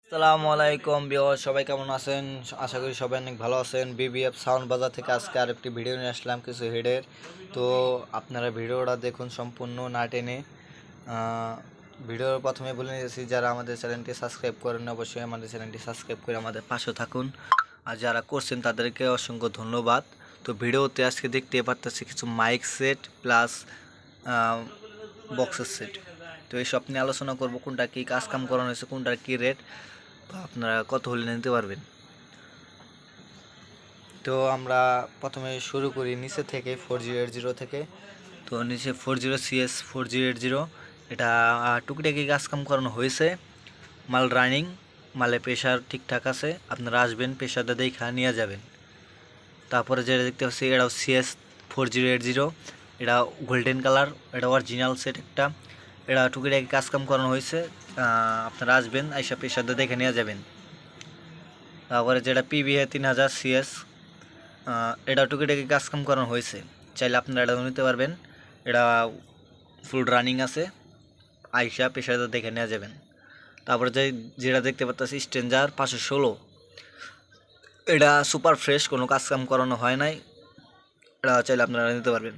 আসসালামু আলাইকুম ভিউয়ার, সবাই কেমন আছেন? আশা করি সবাই অনেক ভালো আছেন। বিবিএফ সাউন্ড বাজার থেকে আজকে আরেকটি ভিডিও নিয়ে আসলাম কিছু হেডের। তো আপনারা ভিডিওটা দেখুন সম্পূর্ণ না টেনে। ভিডিওর প্রথমে বলে নিয়েছি, যারা আমাদের চ্যানেলটি সাবস্ক্রাইব করেন অবশ্যই আমাদের চ্যানেলটি সাবস্ক্রাইব করে আমাদের পাশে থাকুন, আর যারা করছেন তাদেরকে অসংখ্য ধন্যবাদ। তো ভিডিওতে আজকে দেখতে পারতেছি কিছু মাইক সেট প্লাস বক্সের সেট। তো এইসব নিয়ে আলোচনা করব, কোনটা কী কাজ কাম করানো হয়েছে, কোনটার কী রেট, আপনারা কত হলে নিতে পারবেন। তো আমরা প্রথমে শুরু করি নিচে থেকে 4080 থেকে। তো নিচে 40CS 4080, এটা টুকিটাকি কাজ কাম করানো হয়েছে, মাল রানিং, মালে প্রেশার ঠিকঠাক আছে। আপনারা আসবেন, প্রেশারটা দেখে নিয়ে যাবেন। তারপরে যেটা দেখতে পাচ্ছি এটাও CS 4080, এটা গোল্ডেন কালার, এটা অরিজিনাল সেট একটা, এটা টুকিটাকি কাজ কাম করানো হয়েছে। আপনারা আসবেন, আইসা প্রেশারটা দেখে নিয়ে যাবেন। তারপরে যেটা PVA 3000 CS, এটা টুকিটাকি কাজ কাম করানো হয়েছে, চাইলে আপনারা এটাও নিতে পারবেন। এটা ফুল রানিং আছে, আইসা প্রেশারটা দেখে নেওয়া যাবেন। তারপরে যেটা দেখতে পাচ্ছি স্ট্রেঞ্জার 516, এটা সুপার ফ্রেশ, কোনো কাজ কাম করানো হয় নাই, এটা চাইলে আপনারা নিতে পারবেন।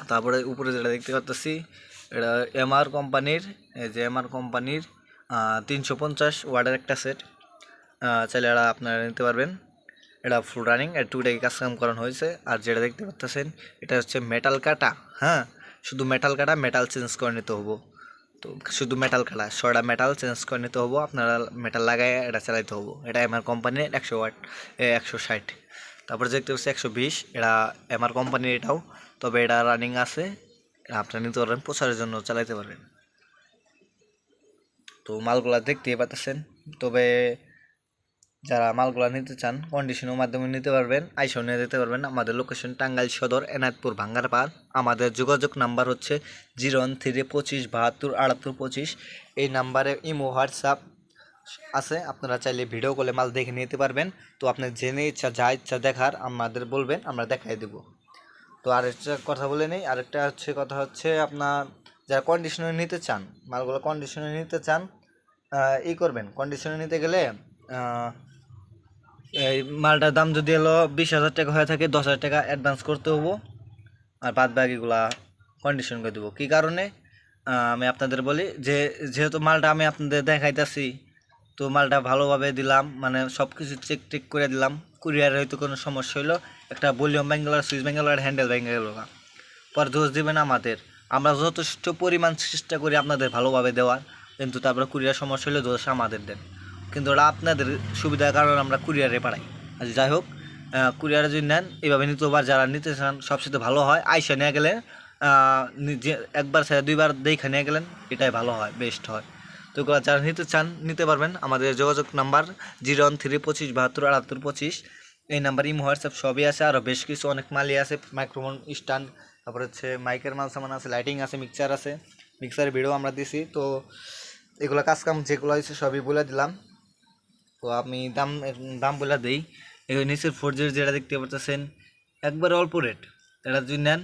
তারপরে উপরে যেটা দেখতে পাচ্ছি এটা MR কোম্পানির, এই যে MR কোম্পানির 350 ওয়াটের একটা সেট, চাইলে এটা আপনারা নিতে পারবেন। এটা ফুল রানিং, এর টুকটাকি কাজ কাম করানো হয়েছে। আর যেটা দেখতে পাচ্ছেন এটা হচ্ছে মেটাল কাটা, হ্যাঁ, শুধু মেটাল কাটা, মেটাল চেঞ্জ করে নিতে হবো। তো শুধু মেটাল কাটা, সরা মেটাল চেঞ্জ করে নিতে হবো, আপনারা মেটাল লাগাই এটা চালাইতে হবো। এটা MR কোম্পানির 100 ওয়াট 160। তারপরে দেখতে পাচ্ছি 120, এটা MR কোম্পানির এটাও, তবে এটা রানিং আছে, আপনারা নিতে পারবেন, প্রচারের জন্য চালাইতে পারবেন। তো মালগুলা দেখতেই পাচ্ছেন। তবে যারা মালগুলা নিতে চান কন্ডিশনের মাধ্যমে নিতে পারবেন, আইসা নিয়ে যেতে পারবেন। আমাদের লোকেশন টাঙ্গাইল সদর, এনায়তপুর ভাঙ্গারপাড়। আমাদের যোগাযোগ নাম্বার হচ্ছে 01325727825। এই নাম্বারে ইমো হোয়াটসঅ্যাপ আছে, আপনারা চাইলে ভিডিও কলে মাল দেখে নিতে পারবেন। তো আপনার জেনে ইচ্ছা, যা ইচ্ছা দেখার আমাদের বলবেন, আমরা দেখাই দেব। তো আরেকটা কথা বলে নেই, আরেকটা কথা হচ্ছে আপনার যারা কন্ডিশনে নিতে চান, মালগুলো কন্ডিশনে নিতে চান, ই করবেন। কন্ডিশনে নিতে গেলে এই মালটার দাম যদি হলো 20,000 টাকা হয়ে থাকে, 10,000 টাকা অ্যাডভান্স করতে হবো, আর বাদ বাকিগুলা কন্ডিশন করে দেবো। কী কারণে আমি আপনাদের বলি, যেহেতু মালটা আমি আপনাদের দেখাইতেছি, তো মালটা ভালোভাবে দিলাম, মানে সব কিছু চেক টেক করে দিলাম। কুরিয়ারে হয়তো কোনো সমস্যা হইলো, একটা ভলিউম ব্যাঙ্গেলার, সুইচ ব্যাঙ্গেলার, হ্যান্ডেল ভেঙে গেল, পরে দোষ দেবেন আমাদের। আমরা যথেষ্ট পরিমাণ চেষ্টা করি আপনাদের ভালোভাবে দেওয়ার, কিন্তু তারপরে কুরিয়ার সমস্যা হলে দোষ আমাদের দেন, কিন্তু ওটা আপনাদের সুবিধার কারণে আমরা কুরিয়ারে পাঠাই। আচ্ছা, যাই হোক, কুরিয়ারে যদি নেন এভাবে নিতে পার, যারা নিতে চান সবচেয়ে ভালো হয় আইসা নিয়ে গেলে, যে একবার সে দুইবার দেখে নিয়ে গেলেন, এটাই ভালো হয়, বেস্ট হয়। তো এগুলো যারা নিতে চান নিতে পারবেন। আমাদের যোগাযোগ নাম্বার 01325727825। এই নাম্বার ইমো হোয়াটসঅ্যাপ সবই আছে, আরও বেশ কিছু অনেক মালই আছে, মাইক্রোফোন স্ট্যান্ড, তারপরে হচ্ছে মাইকের মাল সামান আছে, লাইটিং আছে, মিক্সার আছে, মিক্সারের ভিডিও আমরা দিছি। তো এগুলো কাজকাম যেগুলো হয়েছে সবই বলে দিলাম। তো আমি দাম দাম বলে দিই। এই নিচের 4G যেটা দেখতে পাচ্ছেন একবারে অল্প রেট, এটা যদি নেন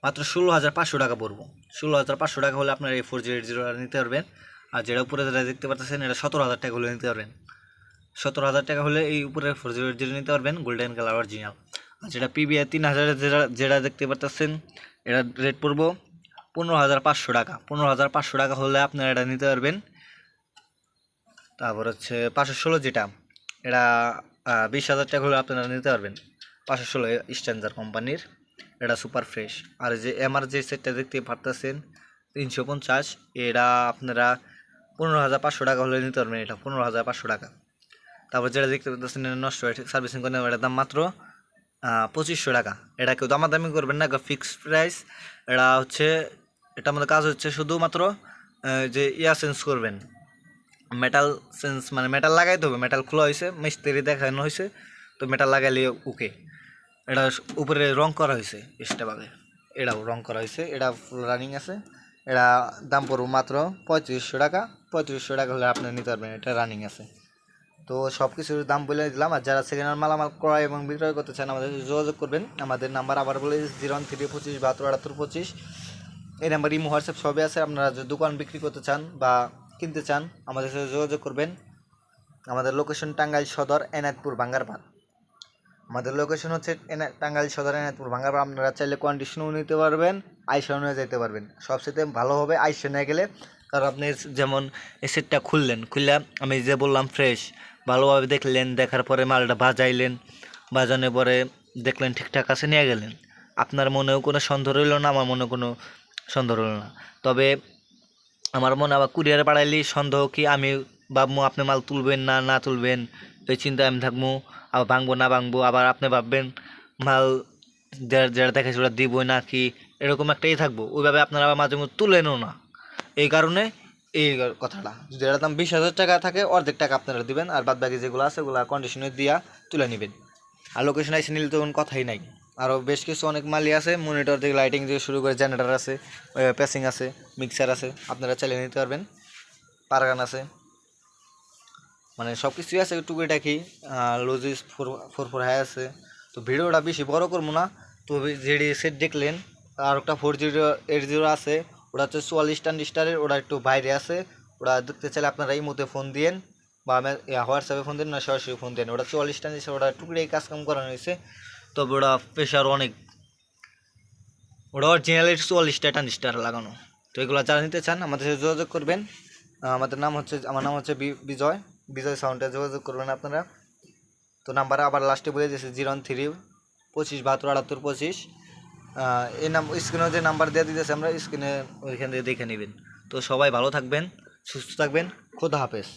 মাত্র 16,500 টাকা পড়বো। 16,500 টাকা হলে আপনার এই 4G নিতে পারবেন। আর যেটা উপরে যেটা দেখতে পাচ্ছেন এটা 17,000 টাকা হলে নিতে পারবেন। 17,000 টাকা হলে এই উপরে 4G নিতে পারবেন, গোল্ডেন কালার অরিজিনাল। আর যেটা PVA 3000 যেটা দেখতে পাচ্ছেন এটা রেট পড়বো 15,500 টাকা। 15,500 টাকা হলে আপনারা এটা নিতে পারবেন। তারপর হচ্ছে 516 যেটা, এটা 20,000 টাকা হলে আপনারা নিতে পারবেন। 516 স্ট্যান্ডার কোম্পানির, এটা সুপার ফ্রেশ। আর যে MR যে সেটটা দেখতে পারতেছেন 350, এটা আপনারা 15,500 টাকা হলে নিতে পারবেন, এটা 15,500 টাকা। তারপর যেটা দেখতে পাচ্ছেন নষ্ট হয়ে সার্ভিসিং করে, এটার দাম মাত্র 2,500 টাকা। এটা কেউ দামাদামি করবেন না, ফিক্সড প্রাইস। এটা হচ্ছে, এটা আমাদের কাজ হচ্ছে শুধুমাত্র যে চেঞ্জ করবেন, মেটাল চেঞ্জ, মানে মেটাল লাগাইতে হবে। মেটাল খোলা হয়েছে, মিস্ত্রি দেখানো হয়েছে, তো মেটাল লাগাইলে ওকে। এটা উপরে রং করা হয়েছে এক্সট্রাভাবে, এটাও রং করা হয়েছে, এটা ফুল রানিং আছে। এটা দাম পড়ব মাত্র 3500 টাকা। 3500 টাকা হলে আপনি নিতে পারবেন, এটা রানিং আছে। তো সব কিছুর দাম বলে দিলাম। আর যারা সেকেন্ড হ্যান্ড মালামাল ক্রয় এবং বিক্রয় করতে চান আমাদের যোগাযোগ করবেন। আমাদের নাম্বার আবার বলে 01325727825। এই নাম্বার ইমো হোয়াটসঅ্যাপ সবই আছে। আপনারা যদি দোকান বিক্রি করতে চান বা কিনতে চান আমাদের সাথে যোগাযোগ করবেন। আমাদের লোকেশন টাঙ্গাইল সদর এনায়তপুর বাঙ্গারপাড়। আমাদের লোকেশন হচ্ছে টাঙ্গাইল সদর এনায়তপুর বাঙ্গারপাড়। আপনারা চাইলে কন্ডিশনও নিতে পারবেন, আইসা নিয়ে যেতে পারবেন। সবচেয়ে ভালো হবে আইসা নিয়ে গেলে, কারণ আপনি যেমন এই সেটটা খুললে আমি যে বললাম ফ্রেশ, ভালোভাবে দেখলেন, দেখার পরে মালটা বাজাইলেন, বাজানোর পরে দেখলেন ঠিকঠাক আছে, নিয়ে গেলেন। আপনার মনেও কোনো সন্দেহ রইল না, আমার মনে কোনো সন্দেহ রইল না। তবে আমার মনে আবার কুরিয়ারে পাঠাইলে সন্দেহ কি আমি ভাববো আপনি মাল তুলবেন না না তুলবেন, এই চিন্তায় আমি থাকবো, আবার ভাঙবো না ভাঙবো, আবার আপনি ভাববেন মাল যেটা দেখেছি ওটা দিব না কি, এরকম একটাই থাকবো। ওইভাবে আপনারা আবার মাঝে মধ্যে তুলেনও না। এই কারণে এই কথাটা, যদি এটার দাম 20,000 টাকা থাকে, অর্ধেক টাকা আপনারা দিবেন, আর বাদ বাকি যেগুলো আছে ওগুলো কন্ডিশনে দিয়া তুলে নেবেন। আর লোকেশন এসে নিলে তো কোনো কথাই নাই। আরও বেশ কিছু অনেক মালই আছে, মনিটর থেকে লাইটিং থেকে শুরু করে জেনারেটর আছে, প্যাসিং আছে, মিক্সার আছে, আপনারা চালিয়ে নিতে পারবেন। পারগান আছে, মানে সব কিছুই আছে টুকিটাকি। লজিস 445 আছে। তো ভিডিওটা বেশি বড় করবো না। তো যেটি সেট দেখলেন, আর একটা 4080 আছে, ওটা হচ্ছে 44 ট্রানজিস্টারের, ওটা একটু বাইরে আছে। ওটা দেখতে চাইলে আপনারা এই মধ্যে ফোন দিয়েন, বা হোয়াটসঅ্যাপে ফোন দেন, না সরাসরি ফোন দেন। ওটা 44 ট্রানজিস্টার, ওটা টুকটাই কাজকাম করানো হয়েছে। তবে ওটা প্রেশার অনেক, ওটা অরিজিনালি 44টা ট্রানজিস্টার লাগানো। তো এগুলো যারা নিতে চান আমাদের সাথে যোগাযোগ করবেন। আমার নাম হচ্ছে বিজয়। বিজয় সাউন্ডে যোগাযোগ করবেন আপনারা। তো নাম্বারে আবার লাস্টে বলে দিয়েছে 013 25 72 78 25। এই স্ক্রিনে যে নাম্বার দিয়ে দিতেছে, আমরা স্ক্রিনে ওইখান থেকে দেখে নেবেন। তো সবাই ভালো থাকবেন, সুস্থ থাকবেন, খোদা হাফেজ।